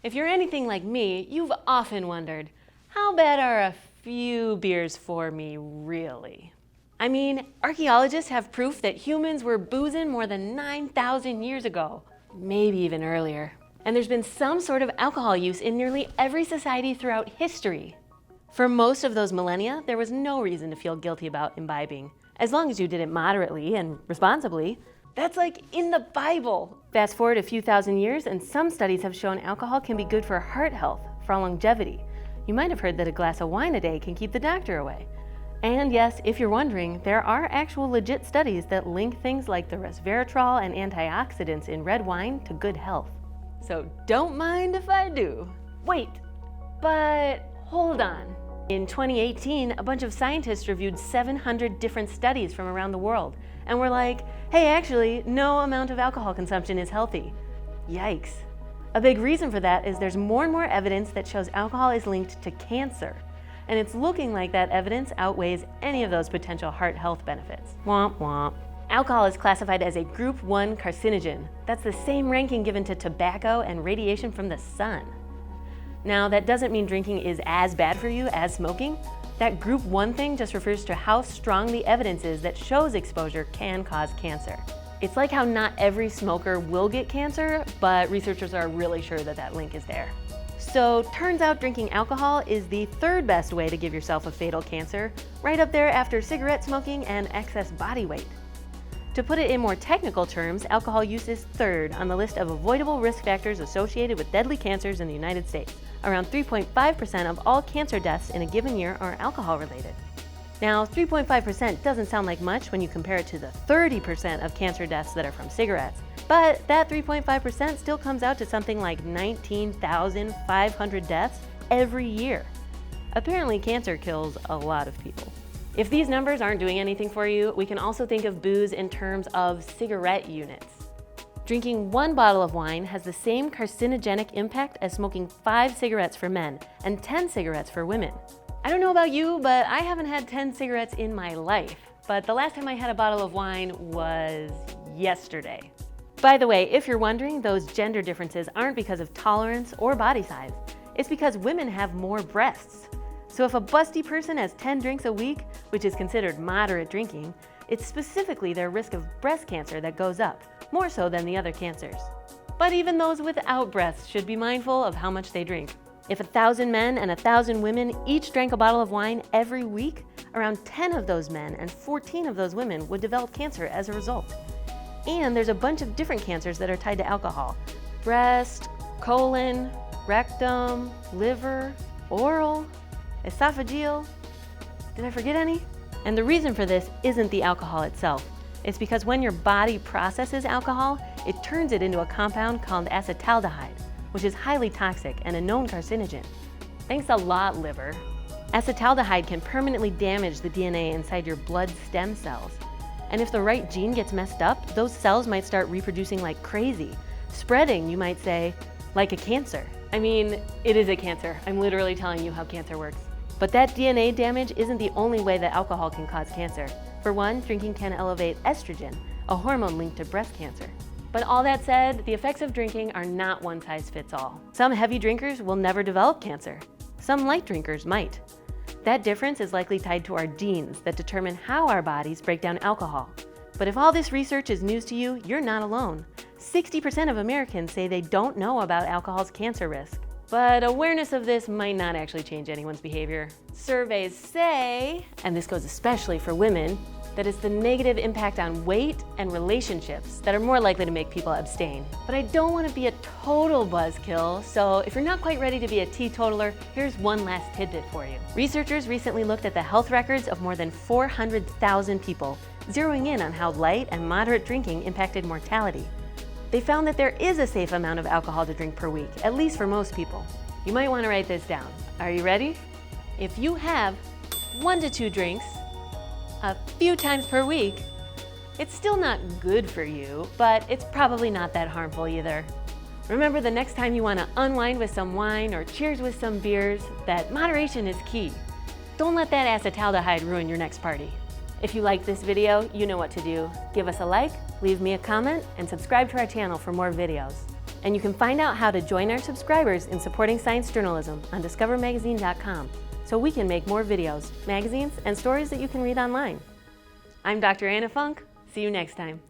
If you're anything like me, you've often wondered, how bad are a few beers for me, really? I mean, archaeologists have proof that humans were boozing more than 9,000 years ago, maybe even earlier. And there's been some sort of alcohol use in nearly every society throughout history. For most of those millennia, there was no reason to feel guilty about imbibing, as long as you did it moderately and responsibly. That's like in the Bible. Fast forward a few thousand years, and some studies have shown alcohol can be good for heart health, for longevity. You might have heard that a glass of wine a day can keep the doctor away. And yes, if you're wondering, there are actual legit studies that link things like the resveratrol and antioxidants in red wine to good health. So don't mind if I do. Wait, but hold on. In 2018, a bunch of scientists reviewed 700 different studies from around the world, and were like, hey, actually, no amount of alcohol consumption is healthy. Yikes. A big reason for that is there's more and more evidence that shows alcohol is linked to cancer. And it's looking like that evidence outweighs any of those potential heart health benefits. Womp womp. Alcohol is classified as a Group 1 carcinogen. That's the same ranking given to tobacco and radiation from the sun. Now, that doesn't mean drinking is as bad for you as smoking. That Group 1 thing just refers to how strong the evidence is that shows exposure can cause cancer. It's like how not every smoker will get cancer, but researchers are really sure that that link is there. So, turns out drinking alcohol is the third best way to give yourself a fatal cancer, right up there after cigarette smoking and excess body weight. To put it in more technical terms, alcohol use is third on the list of avoidable risk factors associated with deadly cancers in the United States. Around 3.5% of all cancer deaths in a given year are alcohol-related. Now, 3.5% doesn't sound like much when you compare it to the 30% of cancer deaths that are from cigarettes, but that 3.5% still comes out to something like 19,500 deaths every year. Apparently, cancer kills a lot of people. If these numbers aren't doing anything for you, we can also think of booze in terms of cigarette units. Drinking 1 bottle of wine has the same carcinogenic impact as smoking 5 cigarettes for men and 10 cigarettes for women. I don't know about you, but I haven't had 10 cigarettes in my life. But the last time I had a bottle of wine was yesterday. By the way, if you're wondering, those gender differences aren't because of tolerance or body size. It's because women have more breasts. So if a busty person has 10 drinks a week, which is considered moderate drinking, it's specifically their risk of breast cancer that goes up, more so than the other cancers. But even those without breasts should be mindful of how much they drink. If 1,000 men and 1,000 women each drank a bottle of wine every week, around 10 of those men and 14 of those women would develop cancer as a result. And there's a bunch of different cancers that are tied to alcohol: breast, colon, rectum, liver, oral, esophageal. Did I forget any? And the reason for this isn't the alcohol itself. It's because when your body processes alcohol, it turns it into a compound called acetaldehyde, which is highly toxic and a known carcinogen. Thanks a lot, liver. Acetaldehyde can permanently damage the DNA inside your blood stem cells. And if the right gene gets messed up, those cells might start reproducing like crazy, spreading, you might say, like a cancer. I mean, it is a cancer. I'm literally telling you how cancer works. But that DNA damage isn't the only way that alcohol can cause cancer. For one, drinking can elevate estrogen, a hormone linked to breast cancer. But all that said, the effects of drinking are not one size fits all. Some heavy drinkers will never develop cancer. Some light drinkers might. That difference is likely tied to our genes that determine how our bodies break down alcohol. But if all this research is news to you, you're not alone. 60% of Americans say they don't know about alcohol's cancer risk. But awareness of this might not actually change anyone's behavior. Surveys say, and this goes especially for women, that it's the negative impact on weight and relationships that are more likely to make people abstain. But I don't want to be a total buzzkill, so if you're not quite ready to be a teetotaler, here's one last tidbit for you. Researchers recently looked at the health records of more than 400,000 people, zeroing in on how light and moderate drinking impacted mortality. They found that there is a safe amount of alcohol to drink per week, at least for most people. You might want to write this down. Are you ready? If you have 1 to 2 drinks a few times per week, it's still not good for you, but it's probably not that harmful either. Remember, the next time you want to unwind with some wine or cheers with some beers, that moderation is key. Don't let that acetaldehyde ruin your next party. If you liked this video, you know what to do. Give us a like, leave me a comment, and subscribe to our channel for more videos. And you can find out how to join our subscribers in supporting science journalism on discovermagazine.com so we can make more videos, magazines, and stories that you can read online. I'm Dr. Anna Funk. See you next time.